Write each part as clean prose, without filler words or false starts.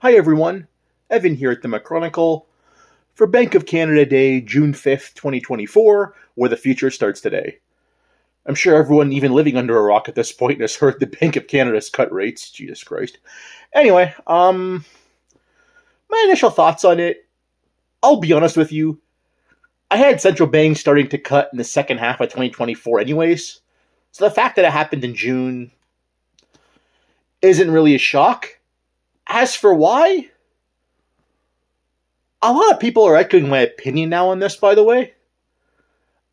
Hi everyone, Evan here at the Chronicle for Bank of Canada Day, June 5th, 2024, where the future starts today. I'm sure everyone even living under a rock at this point has heard the Bank of Canada's cut rates. Jesus Christ. Anyway, my initial thoughts on it, I'll be honest with you, I had central banks starting to cut in the second half of 2024 anyways, so the fact that it happened in June isn't really a shock. As for why, a lot of people are echoing my opinion now on this, by the way.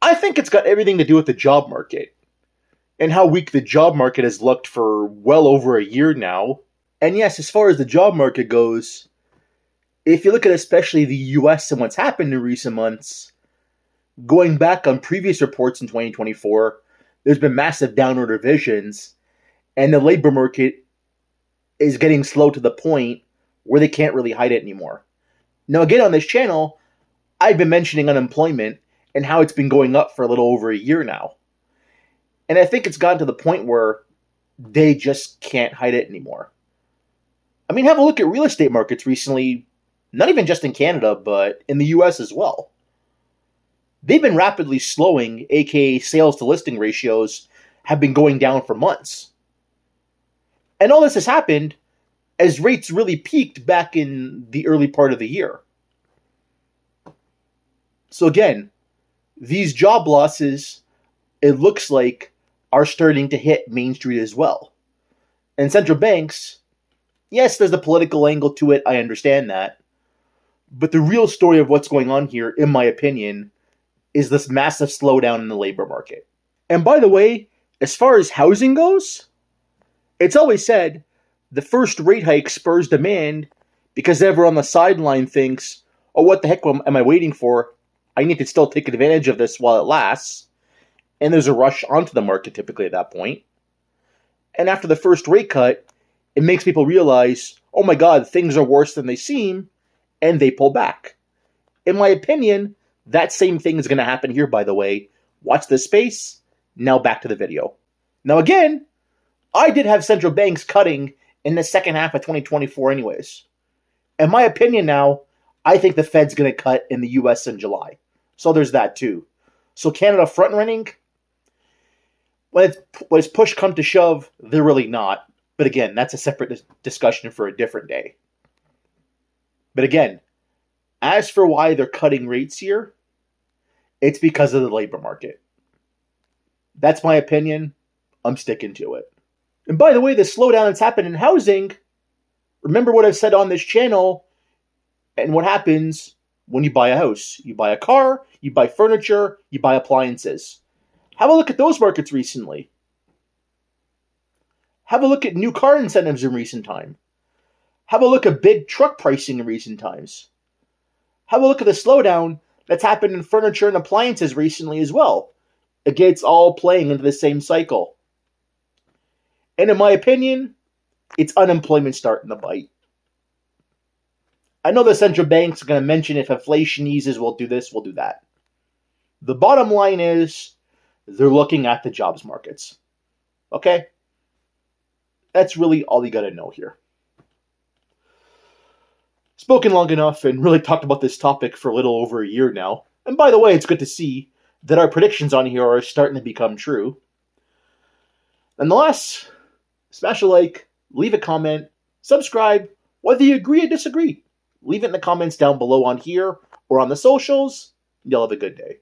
I think it's got everything to do with the job market and how weak the job market has looked for well over a year now. And yes, as far as the job market goes, if you look at especially the US and what's happened in recent months, going back on previous reports in 2024, there's been massive downward revisions, and the labor market is getting slow to the point where they can't really hide it anymore. Now, again, on this channel, I've been mentioning unemployment and how it's been going up for a little over a year now. And I think it's gotten to the point where they just can't hide it anymore. I mean, have a look at real estate markets recently, not even just in Canada, but in the US as well. They've been rapidly slowing, aka sales to listing ratios have been going down for months. And all this has happened as rates really peaked back in the early part of the year. So again, these job losses, it looks like, are starting to hit Main Street as well. And central banks, yes, there's a political angle to it, I understand that. But the real story of what's going on here, in my opinion, is this massive slowdown in the labor market. And by the way, as far as housing goes, it's always said the first rate hike spurs demand because everyone on the sideline thinks, oh, what the heck am I waiting for? I need to still take advantage of this while it lasts. And there's a rush onto the market typically at that point. And after the first rate cut, it makes people realize, oh my God, things are worse than they seem, and they pull back. In my opinion, that same thing is going to happen here, by the way. Watch this space. Now back to the video. Now again, I did have central banks cutting in the second half of 2024 anyways. In my opinion now, I think the Fed's going to cut in the US in July. So there's that too. So Canada front running, when it's push come to shove, they're really not. But again, that's a separate discussion for a different day. But again, as for why they're cutting rates here, it's because of the labor market. That's my opinion. I'm sticking to it. And by the way, the slowdown that's happened in housing, remember what I've said on this channel and what happens when you buy a house. You buy a car, you buy furniture, you buy appliances. Have a look at those markets recently. Have a look at new car incentives in recent time. Have a look at big truck pricing in recent times. Have a look at the slowdown that's happened in furniture and appliances recently as well. Again, it's all playing into the same cycle. And in my opinion, it's unemployment starting to bite. I know the central banks are going to mention if inflation eases, we'll do this, we'll do that. The bottom line is they're looking at the jobs markets. Okay? That's really all you got to know here. Spoken long enough and really talked about this topic for a little over a year now. And by the way, it's good to see that our predictions on here are starting to become true. Nonetheless, smash a like, leave a comment, subscribe, whether you agree or disagree. Leave it in the comments down below on here or on the socials. You'll have a good day.